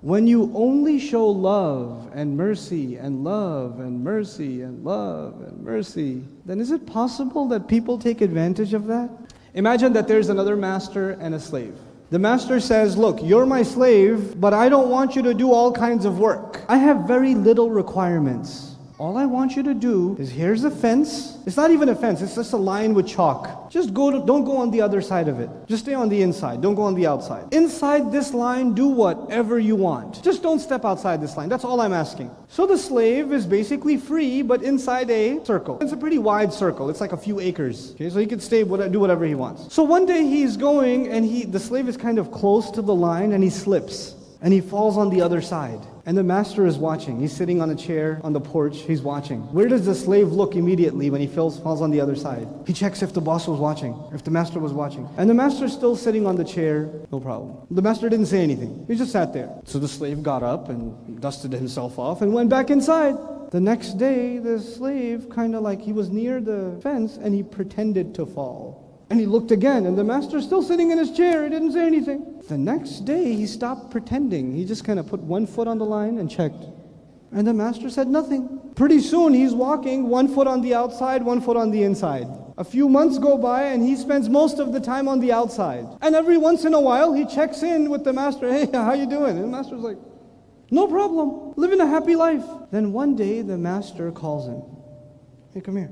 When you only show love and mercy and love and mercy and love and mercy, then is it possible that people take advantage of that? Imagine that there's another master and a slave. The master says, look, you're my slave, but I don't want you to do all kinds of work. I have very little requirements. All I want you to do is, here's a fence. It's not even a fence, it's just a line with chalk. Just don't go on the other side of it. Just stay on the inside, don't go on the outside. Inside this line, do whatever you want. Just don't step outside this line, that's all I'm asking. So the slave is basically free, but inside a circle. It's a pretty wide circle, it's like a few acres. Okay, so he can do whatever he wants. So one day he's going, and the slave is kind of close to the line, and he slips. And he falls on the other side. And the master is watching. He's sitting on a chair on the porch. He's watching. Where does the slave look immediately when he falls on the other side? He checks if the boss was watching, if the master was watching. And the master's still sitting on the chair. No problem. The master didn't say anything. He just sat there. So the slave got up and dusted himself off and went back inside. The next day, the slave he was near the fence and he pretended to fall. And he looked again, and the master's still sitting in his chair. He didn't say anything. The next day, he stopped pretending. He just put one foot on the line and checked. And the master said nothing. Pretty soon, he's walking, one foot on the outside, one foot on the inside. A few months go by, and he spends most of the time on the outside. And every once in a while, he checks in with the master. Hey, how you doing? And the master's like, no problem, living a happy life. Then one day, the master calls him. Hey, come here.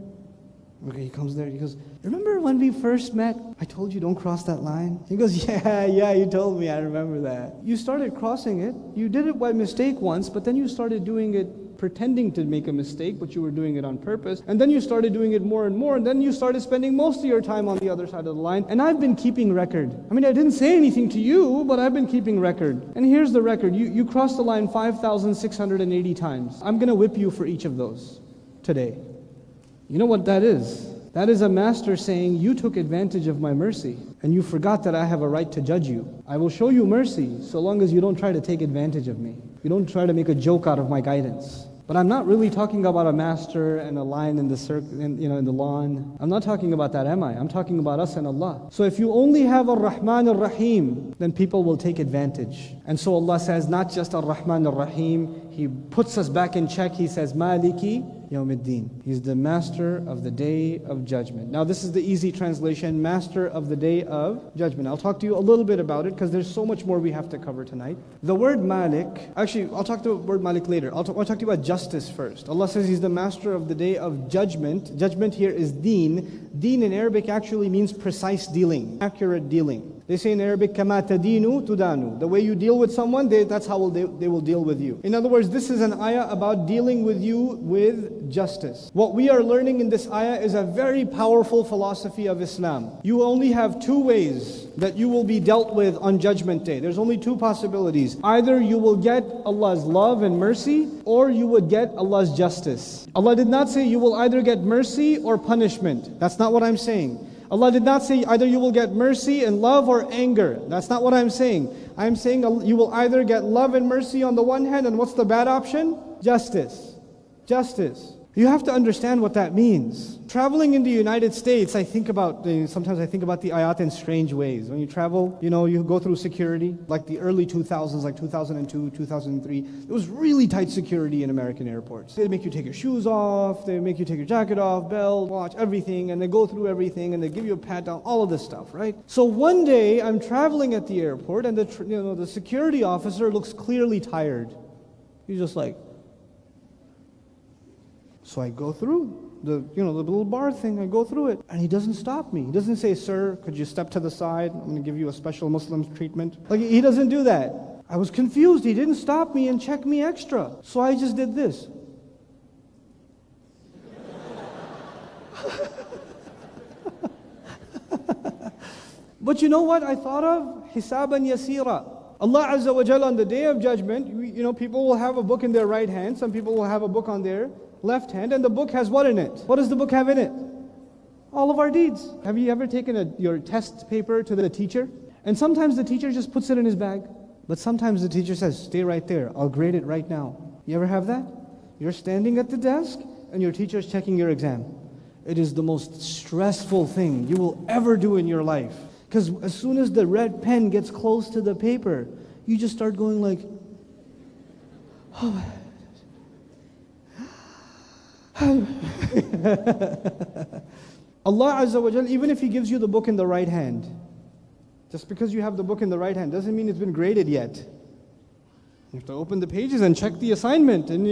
Okay, he comes there, he goes, remember when we first met? I told you don't cross that line. He goes, yeah, you told me, I remember that. You started crossing it. You did it by mistake once, but then you started doing it pretending to make a mistake, but you were doing it on purpose. And then you started doing it more and more, and then you started spending most of your time on the other side of the line. And I've been keeping record. I didn't say anything to you, but I've been keeping record. And here's the record. You crossed the line 5,680 times. I'm going to whip you for each of those today. You know what that is? That is a master saying, you took advantage of my mercy, and you forgot that I have a right to judge you. I will show you mercy, so long as you don't try to take advantage of me. You don't try to make a joke out of my guidance. But I'm not really talking about a master and a lion in the circle, in the lawn. I'm not talking about that, am I? I'm talking about us and Allah. So if you only have Ar-Rahman Ar-Rahim, then people will take advantage. And so Allah says, not just Ar-Rahman Ar-Rahim, He puts us back in check. He says, Maliki Yawm Edeen. He's the master of the day of judgment. Now this is the easy translation, master of the day of judgment. I'll talk to you a little bit about it because there's so much more we have to cover tonight. The word Malik, actually I'll talk to the word Malik later. I'll talk to you about justice first. Allah says He's the master of the day of judgment. Judgment here is deen. Deen in Arabic actually means precise dealing, accurate dealing. They say in Arabic, كَمَا تَدِينُ تُدَانُ. The way you deal with someone, that's how they will deal with you. In other words, this is an ayah about dealing with you with justice. What we are learning in this ayah is a very powerful philosophy of Islam. You only have two ways that you will be dealt with on Judgment Day. There's only two possibilities. Either you will get Allah's love and mercy, or you would get Allah's justice. Allah did not say you will either get mercy or punishment. That's not what I'm saying. Allah did not say either you will get mercy and love or anger. That's not what I'm saying. I'm saying you will either get love and mercy on the one hand, and what's the bad option? Justice. Justice. You have to understand what that means. Traveling in the United States, sometimes I think about the ayat in strange ways. When you travel, you go through security, like the early 2000s, like 2002, 2003. There was really tight security in American airports. They make you take your shoes off, they make you take your jacket off, belt, watch, everything, and they go through everything, and they give you a pat down, all of this stuff, right? So one day, I'm traveling at the airport, and the security officer looks clearly tired. He's just like, so I go through the little bar thing, I go through it, and he doesn't stop me. He doesn't say, sir, could you step to the side? I'm going to give you a special Muslim treatment. He doesn't do that. I was confused. He didn't stop me and check me extra. So I just did this. But you know what I thought of? Hisaban yasira. Allah Azza wa Jalla on the Day of Judgment, people will have a book in their right hand, some people will have a book on their left hand, and the book has what in it? What does the book have in it? All of our deeds. Have you ever taken your test paper to the teacher? And sometimes the teacher just puts it in his bag, but sometimes the teacher says, stay right there, I'll grade it right now. You ever have that? You're standing at the desk, and your teacher's checking your exam. It is the most stressful thing you will ever do in your life. Because as soon as the red pen gets close to the paper, you just start going like, Allah Azza wa Jal, even if He gives you the book in the right hand, just because you have the book in the right hand doesn't mean it's been graded yet. You have to open the pages and check the assignment. And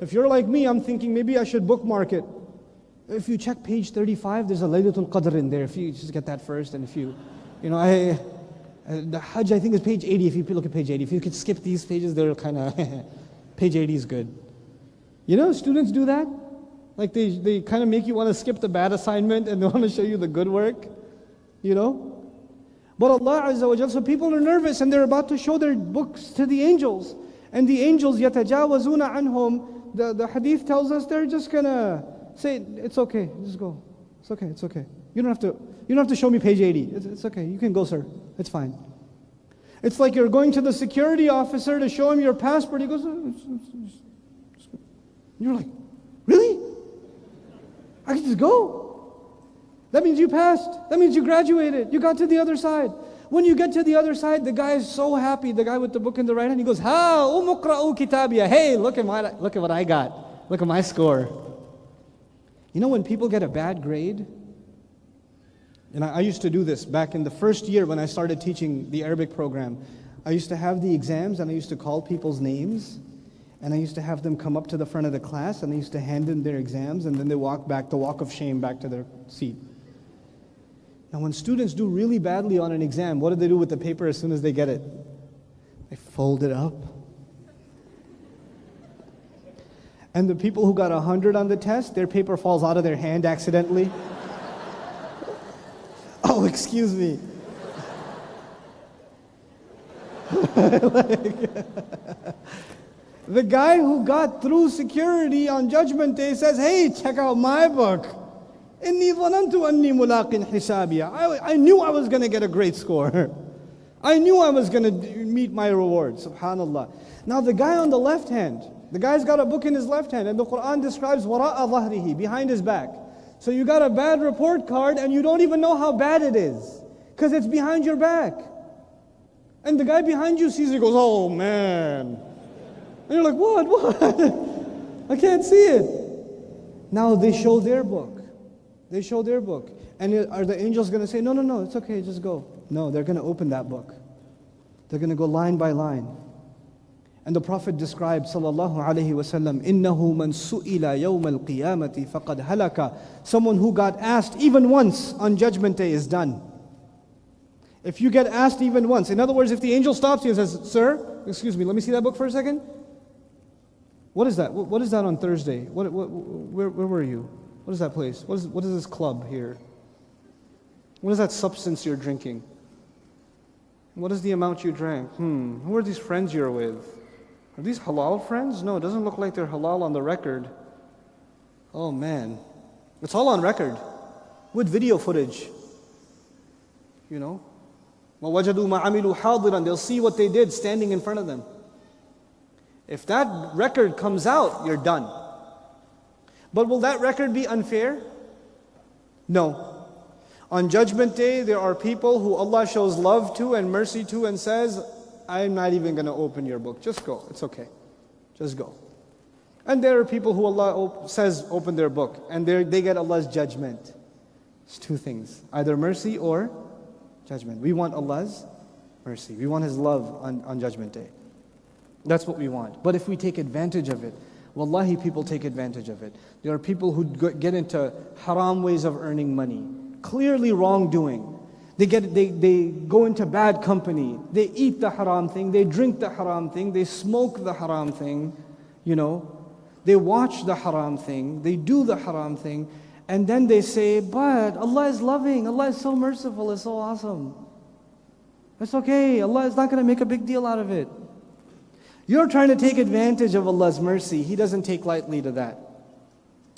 if you're like me, I'm thinking maybe I should bookmark it. If you check page 35, there's a Laylatul Qadr in there. If you just get that first, and if the Hajj I think is page 80. If you look at page 80, if you could skip these pages, they're kind of page 80 is good. Students do that. Like they kind of make you want to skip the bad assignment and they want to show you the good work. But Allah Azza wa Jal, so people are nervous and they're about to show their books to the angels. And the angels, يَتَجَاوَزُونَ عَنْهُمْ, the hadith tells us they're just going to say, it's okay, just go. It's okay. You don't have to show me page 80. It's okay, you can go, sir. It's fine. It's like you're going to the security officer to show him your passport. He goes, you're like, really? I can just go? That means you passed. That means you graduated. You got to the other side. When you get to the other side, the guy is so happy. The guy with the book in the right hand, he goes, "Ha, umuqra'u kitabiya." Hey, look at what I got. Look at my score. When people get a bad grade, and I used to do this back in the first year when I started teaching the Arabic program. I used to have the exams and I used to call people's names. And I used to have them come up to the front of the class and I used to hand in their exams and then they walk back, the walk of shame back to their seat. Now when students do really badly on an exam, what do they do with the paper as soon as they get it? They fold it up. And the people who got 100 on the test, their paper falls out of their hand accidentally. Oh, excuse me. The guy who got through security on Judgment Day says, "Hey, check out my book. إِنِّي ظَنَنْتُ أَنِّي مُلَاقٍ حِسَابِيَ." I knew I was going to get a great score. I knew I was going to meet my reward. Subhanallah. Now the guy on the left hand, the guy's got a book in his left hand, and the Quran describes وَرَاءَ ظَهْرِهِ, behind his back. So you got a bad report card, and you don't even know how bad it is, because it's behind your back. And the guy behind you sees it, goes, "Oh man." And you're like, what? I can't see it. Now they show their book. And are the angels going to say, no, it's okay, just go? No, they're going to open that book. They're going to go line by line. And the Prophet described, sallallahu alaihi wasallam, إِنَّهُ مَنْ سُئِلَ يَوْمَ الْقِيَامَةِ فَقَدْ هَلَكَ. Someone who got asked even once on Judgment Day is done. If you get asked even once, in other words, if the angel stops you and says, "Sir, excuse me, let me see that book for a second." What is that? What is that on Thursday? Where were you? What is that place? What is this club here? What is that substance you're drinking? What is the amount you drank? Who are these friends you're with? Are these halal friends? No, it doesn't look like they're halal on the record. Oh man. It's all on record. With video footage. وَوَجَدُوا مَا عَمِلُوا حَاضِرًا. They'll see what they did standing in front of them. If that record comes out, you're done. But will that record be unfair? No. On Judgment Day, there are people who Allah shows love to and mercy to and says, "I'm not even going to open your book. Just go. It's okay. Just go." And there are people who Allah says open their book and they get Allah's judgment. It's two things, either mercy or judgment. We want Allah's mercy. We want His love on Judgment Day. That's what we want. But if we take advantage of it, wallahi, people take advantage of it. There are people who get into haram ways of earning money, clearly wrongdoing. They go into bad company. They eat the haram thing. They drink the haram thing. They smoke the haram thing. They watch the haram thing. They do the haram thing. And then they say, "But Allah is loving. Allah is so merciful. It's so awesome. It's okay. Allah is not going to make a big deal out of it." You're trying to take advantage of Allah's mercy. He doesn't take lightly to that.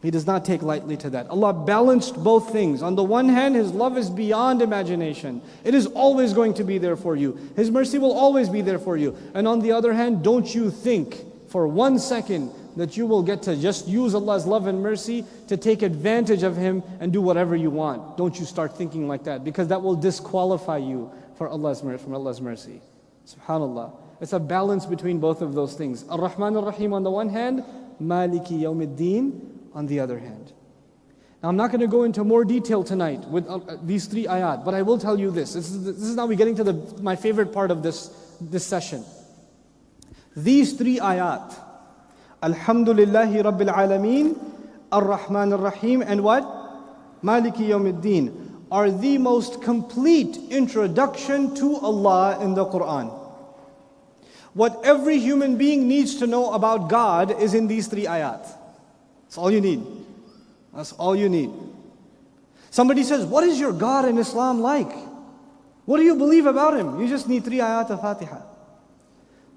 He does not take lightly to that. Allah balanced both things. On the one hand, His love is beyond imagination. It is always going to be there for you. His mercy will always be there for you. And on the other hand, don't you think for 1 second that you will get to just use Allah's love and mercy to take advantage of Him and do whatever you want. Don't you start thinking like that, because that will disqualify you from Allah's mercy. SubhanAllah. It's a balance between both of those things. Ar-Rahman Ar-Rahim on the one hand, Maliki Yawm Edeen on the other hand. Now I'm not going to go into more detail tonight with these three ayat, but I will tell you this. This is now we're getting to my favorite part of this session. These three ayat, Alhamdulillahi Rabbil Alameen, Ar-Rahman Ar-Rahim, and what? Maliki Yawm Edeen, are the most complete introduction to Allah in the Quran. What every human being needs to know about God is in these three ayat. That's all you need. That's all you need. Somebody says, what is your God in Islam like? What do you believe about Him? You just need three ayat of Fatiha.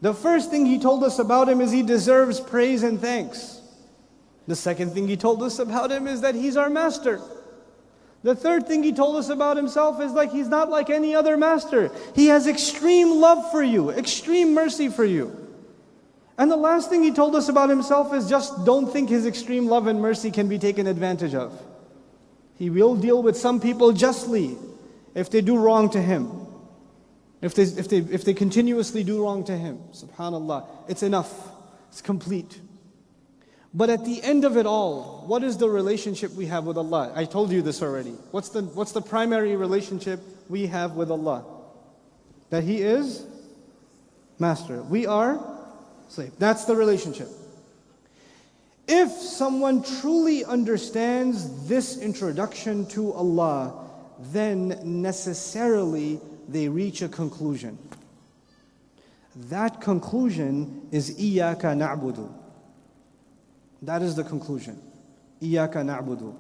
The first thing He told us about Him is He deserves praise and thanks. The second thing He told us about Him is that He's our master. The third thing He told us about Himself is like He's not like any other master. He has extreme love for you, extreme mercy for you. And the last thing He told us about Himself is just don't think His extreme love and mercy can be taken advantage of. He will deal with some people justly if they do wrong to Him. If they continuously do wrong to Him. Subhanallah. It's enough. It's complete. But at the end of it all, what is the relationship we have with Allah? I told you this already. What's the primary relationship we have with Allah? That He is master. We are slave. That's the relationship. If someone truly understands this introduction to Allah, then necessarily they reach a conclusion. That conclusion is Iyaka na'budu. That is the conclusion. Iyaka na'budu.